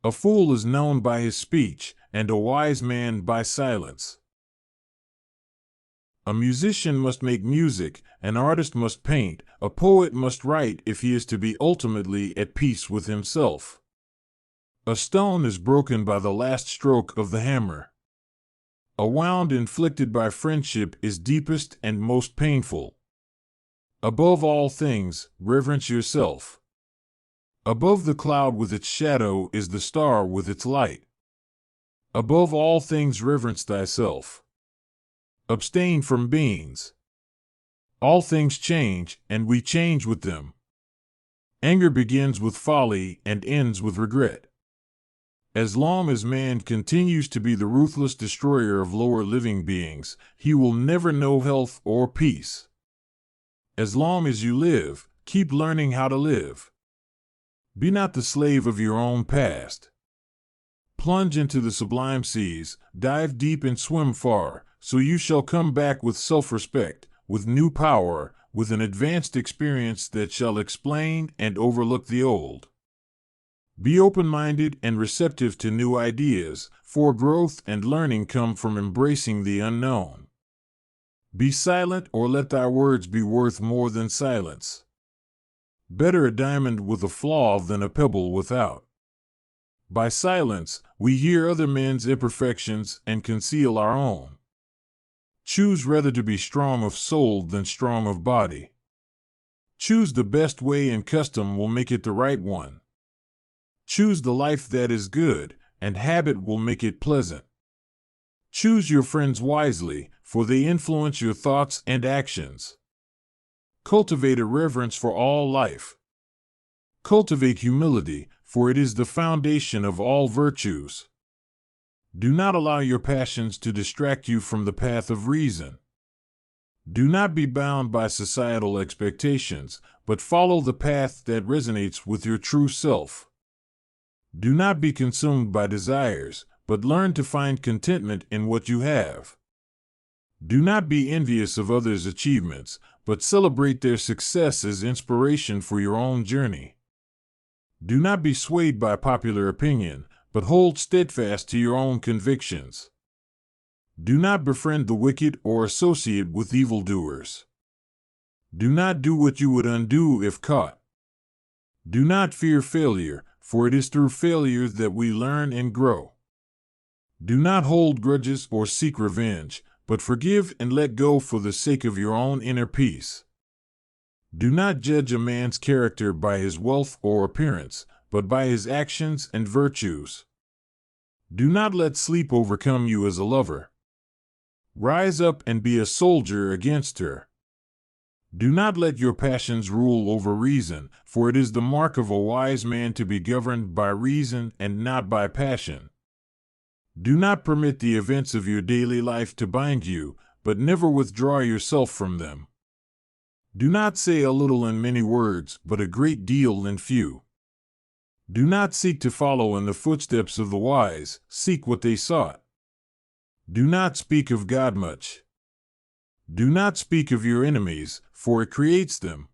A fool is known by his speech, and a wise man by silence. A musician must make music, an artist must paint, a poet must write if he is to be ultimately at peace with himself. A stone is broken by the last stroke of the hammer. A wound inflicted by friendship is deepest and most painful. Above all things, reverence yourself. Above the cloud with its shadow is the star with its light. Above all things, reverence thyself. Abstain from beings. All things change, and we change with them. Anger begins with folly and ends with regret. As long as man continues to be the ruthless destroyer of lower living beings, he will never know health or peace. As long as you live, keep learning how to live. Be not the slave of your own past. Plunge into the sublime seas, dive deep and swim far, so you shall come back with self-respect, with new power, with an advanced experience that shall explain and overlook the old. Be open-minded and receptive to new ideas, for growth and learning come from embracing the unknown. Be silent, or let thy words be worth more than silence. Better a diamond with a flaw than a pebble without. By silence, we hear other men's imperfections and conceal our own. Choose rather to be strong of soul than strong of body. Choose the best way, and custom will make it the right one. Choose the life that is good, and habit will make it pleasant. Choose your friends wisely, for they influence your thoughts and actions. Cultivate a reverence for all life. Cultivate humility, for it is the foundation of all virtues. Do not allow your passions to distract you from the path of reason. Do not be bound by societal expectations, but follow the path that resonates with your true self. Do not be consumed by desires, but learn to find contentment in what you have. Do not be envious of others' achievements, but celebrate their success as inspiration for your own journey. Do not be swayed by popular opinion, but hold steadfast to your own convictions. Do not befriend the wicked or associate with evildoers. Do not do what you would undo if caught. Do not fear failure, for it is through failure that we learn and grow. Do not hold grudges or seek revenge, but forgive and let go for the sake of your own inner peace. Do not judge a man's character by his wealth or appearance, but by his actions and virtues. Do not let sleep overcome you as a lover. Rise up and be a soldier against her. Do not let your passions rule over reason, for it is the mark of a wise man to be governed by reason and not by passion. Do not permit the events of your daily life to bind you, but never withdraw yourself from them. Do not say a little in many words, but a great deal in few. Do not seek to follow in the footsteps of the wise, seek what they sought. Do not speak of God much. Do not speak of your enemies, for it creates them.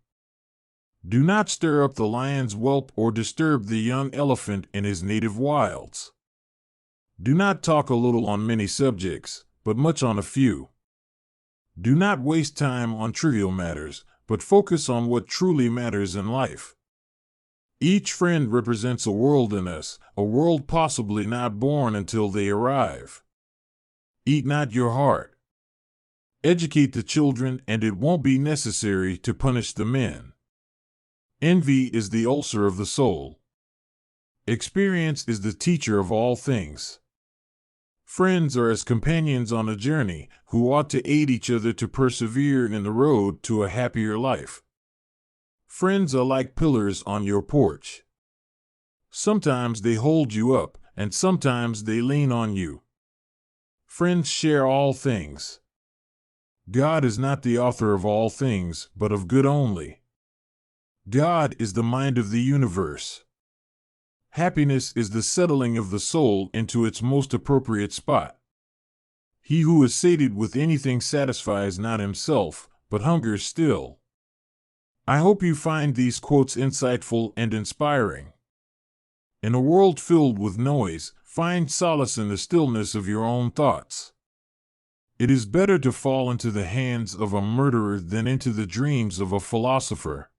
Do not stir up the lion's whelp or disturb the young elephant in his native wilds. Do not talk a little on many subjects, but much on a few. Do not waste time on trivial matters, but focus on what truly matters in life. Each friend represents a world in us, a world possibly not born until they arrive. Eat not your heart. Educate the children, and it won't be necessary to punish the men. Envy is the ulcer of the soul. Experience is the teacher of all things. Friends are as companions on a journey, who ought to aid each other to persevere in the road to a happier life. Friends are like pillars on your porch. Sometimes they hold you up, and sometimes they lean on you. Friends share all things. God is not the author of all things, but of good only. God is the mind of the universe. Happiness is the settling of the soul into its most appropriate spot. He who is sated with anything satisfies not himself, but hungers still. I hope you find these quotes insightful and inspiring. In a world filled with noise, find solace in the stillness of your own thoughts. It is better to fall into the hands of a murderer than into the dreams of a philosopher.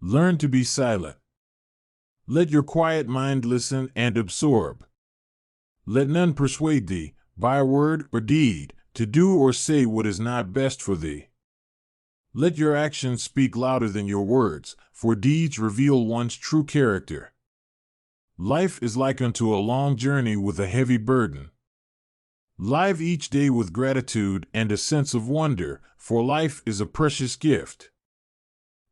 Learn to be silent. Let your quiet mind listen and absorb. Let none persuade thee, by word or deed, to do or say what is not best for thee. Let your actions speak louder than your words, for deeds reveal one's true character. Life is like unto a long journey with a heavy burden. Live each day with gratitude and a sense of wonder, for life is a precious gift.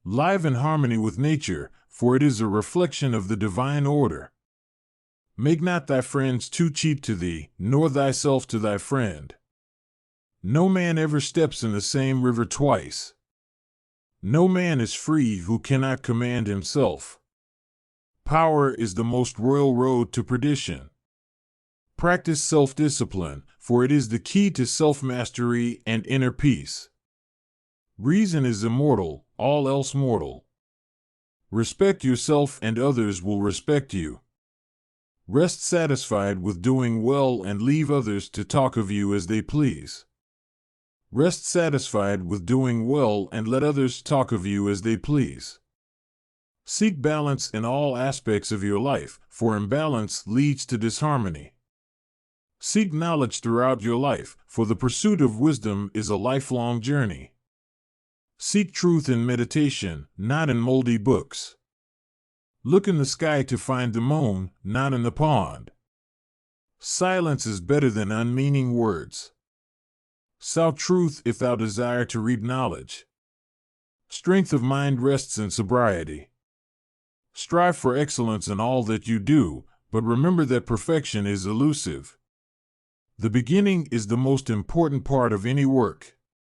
Live in harmony with nature, for it is a reflection of the divine order. Make not thy friends too cheap to thee, nor thyself to thy friend. No man ever steps in the same river twice. No man is free who cannot command himself. Power is the most royal road to perdition. Practice self-discipline, for it is the key to self-mastery and inner peace. Reason is immortal, all else mortal. Respect yourself and others will respect you. Rest satisfied with doing well and leave others to talk of you as they please. Rest satisfied with doing well and let others talk of you as they please. Seek balance in all aspects of your life, for imbalance leads to disharmony. Seek knowledge throughout your life, for the pursuit of wisdom is a lifelong journey. Seek truth in meditation, not in moldy books. Look in the sky to find the moon, not in the pond. Silence is better than unmeaning words. Sow truth if thou desire to reap knowledge. Strength of mind rests in sobriety. Strive for excellence in all that you do, but remember that perfection is elusive. The beginning is the most important part of any work.